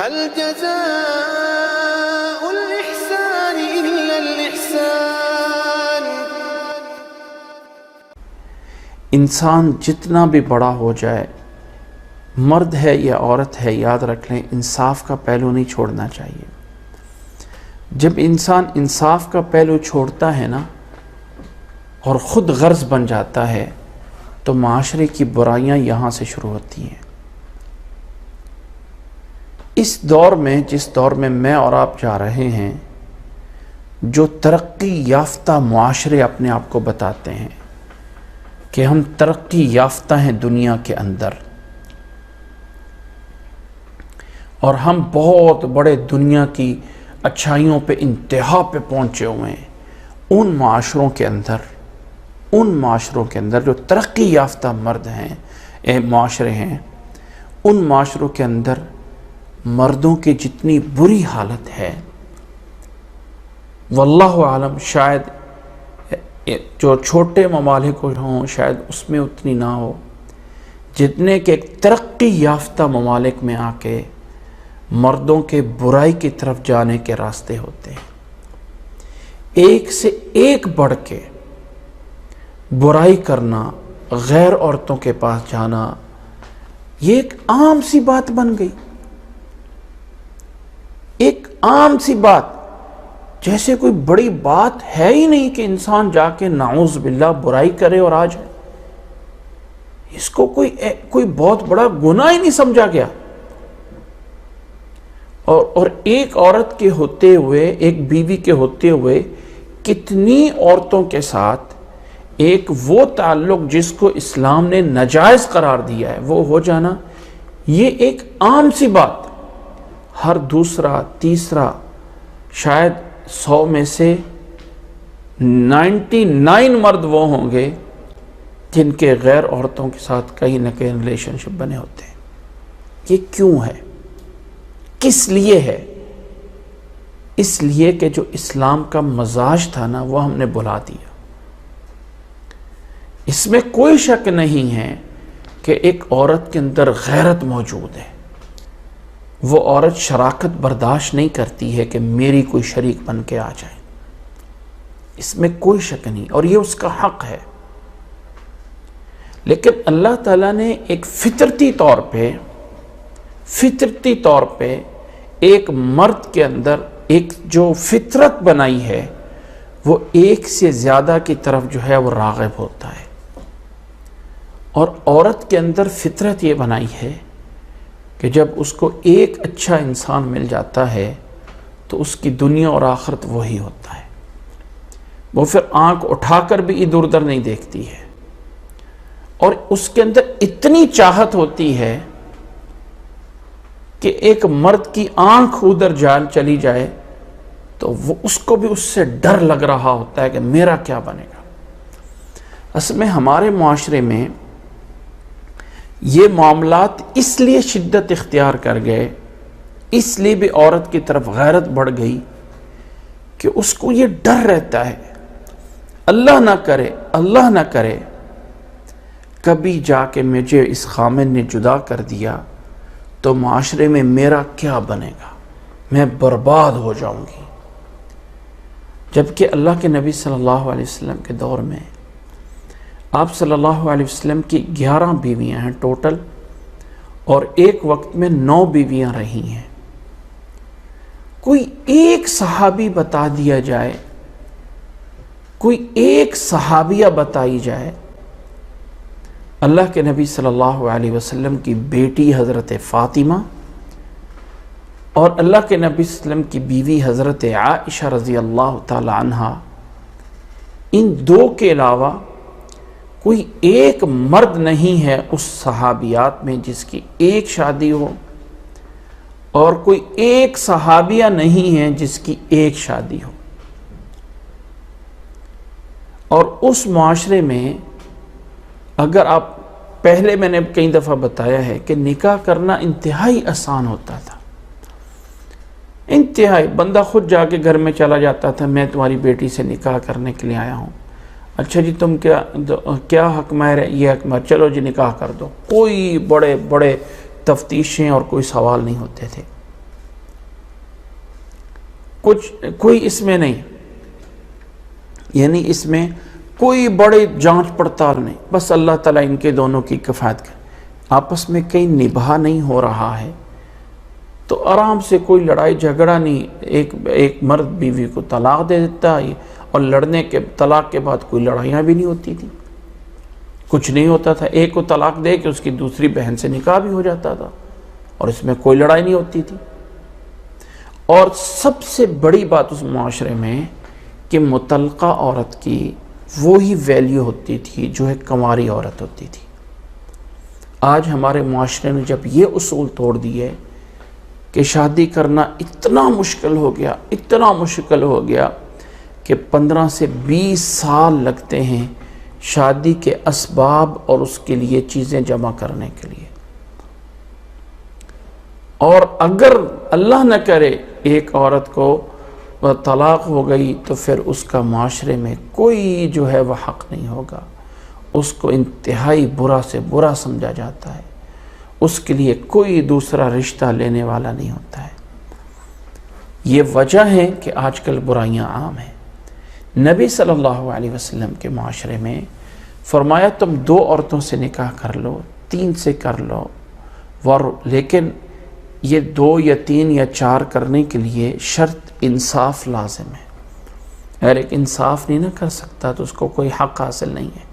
هل جزاء الإحسان إلا الإحسان؟ انسان جتنا بھی بڑا ہو جائے، مرد ہے یا عورت ہے، یاد رکھ لیں انصاف کا پہلو نہیں چھوڑنا چاہیے۔ جب انسان انصاف کا پہلو چھوڑتا ہے نا اور خود غرض بن جاتا ہے تو معاشرے کی برائیاں یہاں سے شروع ہوتی ہیں۔ اس دور میں، جس دور میں میں اور آپ جا رہے ہیں، جو ترقی یافتہ معاشرے اپنے آپ کو بتاتے ہیں کہ ہم ترقی یافتہ ہیں دنیا کے اندر اور ہم بہت بڑے دنیا کی اچھائیوں پہ انتہا پہ پہنچے ہوئے ہیں، ان معاشروں کے اندر جو ترقی یافتہ مرد ہیں، معاشرے ہیں، ان معاشروں کے اندر مردوں کی جتنی بری حالت ہے، واللہ عالم شاید جو چھوٹے ممالک ہوں شاید اس میں اتنی نہ ہو جتنے کہ ایک ترقی یافتہ ممالک میں آ کے مردوں کے برائی کی طرف جانے کے راستے ہوتے ہیں۔ ایک سے ایک بڑھ کے برائی کرنا، غیر عورتوں کے پاس جانا، یہ ایک عام سی بات بن گئی، ایک عام سی بات، جیسے کوئی بڑی بات ہے ہی نہیں کہ انسان جا کے نعوذ باللہ برائی کرے اور آ جائے۔ اس کو کوئی بہت بڑا گناہ ہی نہیں سمجھا گیا۔ اور ایک عورت کے ہوتے ہوئے، ایک بیوی کے ہوتے ہوئے کتنی عورتوں کے ساتھ ایک وہ تعلق جس کو اسلام نے ناجائز قرار دیا ہے وہ ہو جانا، یہ ایک عام سی بات۔ ہر دوسرا تیسرا، شاید 100 میں سے 99 مرد وہ ہوں گے جن کے غیر عورتوں کے ساتھ کہیں نہ کہیں ریلیشن شپ بنے ہوتے ہیں۔ یہ کیوں ہے؟ کس لیے ہے؟ اس لیے کہ جو اسلام کا مزاج تھا نا وہ ہم نے بھلا دیا۔ اس میں کوئی شک نہیں ہے کہ ایک عورت کے اندر غیرت موجود ہے، وہ عورت شراکت برداشت نہیں کرتی ہے کہ میری کوئی شریک بن کے آ جائے، اس میں کوئی شک نہیں، اور یہ اس کا حق ہے۔ لیکن اللہ تعالیٰ نے ایک فطرتی طور پہ ایک مرد کے اندر ایک جو فطرت بنائی ہے وہ ایک سے زیادہ کی طرف جو ہے وہ راغب ہوتا ہے، اور عورت کے اندر فطرت یہ بنائی ہے کہ جب اس کو ایک اچھا انسان مل جاتا ہے تو اس کی دنیا اور آخرت وہی ہوتا ہے، وہ پھر آنکھ اٹھا کر بھی ادھر ادھر نہیں دیکھتی ہے، اور اس کے اندر اتنی چاہت ہوتی ہے کہ ایک مرد کی آنکھ ادھر جان چلی جائے تو وہ اس کو بھی اس سے ڈر لگ رہا ہوتا ہے کہ میرا کیا بنے گا۔ اصل میں ہمارے معاشرے میں یہ معاملات اس لیے شدت اختیار کر گئے، اس لیے بھی عورت کی طرف غیرت بڑھ گئی کہ اس کو یہ ڈر رہتا ہے اللہ نہ کرے کبھی جا کے مجھے اس خامن نے جدا کر دیا تو معاشرے میں میرا کیا بنے گا، میں برباد ہو جاؤں گی۔ جبکہ اللہ کے نبی صلی اللہ علیہ وسلم کے دور میں آپ صلی اللہ علیہ وسلم کی 11 بیویاں ہیں ٹوٹل، اور ایک وقت میں 9 بیویاں رہی ہیں۔ کوئی ایک صحابی بتا دیا جائے، کوئی ایک صحابیہ بتائی جائے اللہ کے نبی صلی اللہ علیہ وسلم کی بیٹی حضرت فاطمہ اور اللہ کے نبی صلی اللہ علیہ وسلم کی بیوی حضرت عائشہ رضی اللہ تعالی عنہا، ان 2 کے علاوہ کوئی ایک مرد نہیں ہے اس صحابیات میں جس کی ایک شادی ہو، اور کوئی ایک صحابیہ نہیں ہے جس کی ایک شادی ہو۔ اور اس معاشرے میں اگر آپ، پہلے میں نے کئی دفعہ بتایا ہے کہ نکاح کرنا انتہائی آسان ہوتا تھا، انتہائی، بندہ خود جا کے گھر میں چلا جاتا تھا، میں تمہاری بیٹی سے نکاح کرنے کے لیے آیا ہوں، اچھا جی تم کیا حق مہر ہے، یہ حق مہر، چلو جی نکاح کر دو، کوئی بڑے تفتیشیں اور کوئی سوال نہیں ہوتے تھے۔ کوئی اس میں نہیں، یعنی اس میں کوئی بڑے جانچ پڑتال نہیں، بس اللہ تعالیٰ ان کے دونوں کی کفایت کرے، آپس میں کہیں نباہ نہیں ہو رہا ہے تو آرام سے کوئی لڑائی جھگڑا نہیں، ایک مرد بیوی کو طلاق دے دیتا ہے اور لڑنے کے طلاق کے بعد کوئی لڑائیاں بھی نہیں ہوتی تھی، کچھ نہیں ہوتا تھا، ایک کو طلاق دے کہ اس کی دوسری بہن سے نکاح بھی ہو جاتا تھا اور اس میں کوئی لڑائی نہیں ہوتی تھی۔ اور سب سے بڑی بات اس معاشرے میں کہ مطلقہ عورت کی وہی ویلیو ہوتی تھی جو ایک کنواری عورت ہوتی تھی۔ آج ہمارے معاشرے نے جب یہ اصول توڑ دیے کہ شادی کرنا اتنا مشکل ہو گیا کہ 15 سے 20 سال لگتے ہیں شادی کے اسباب اور اس کے لیے چیزیں جمع کرنے کے لیے، اور اگر اللہ نہ کرے ایک عورت کو طلاق ہو گئی تو پھر اس کا معاشرے میں کوئی جو ہے وہ حق نہیں ہوگا، اس کو انتہائی برا سے برا سمجھا جاتا ہے، اس کے لیے کوئی دوسرا رشتہ لینے والا نہیں ہوتا ہے۔ یہ وجہ ہے کہ آج کل برائیاں عام ہیں۔ نبی صلی اللہ علیہ وسلم کے معاشرے میں فرمایا تم 2 عورتوں سے نکاح کر لو، 3 سے کر لو، لیکن یہ 2 یا 3 یا 4 کرنے کے لیے شرط انصاف لازم ہے۔ اگر ایک انصاف نہیں نہ کر سکتا تو اس کو کوئی حق حاصل نہیں ہے۔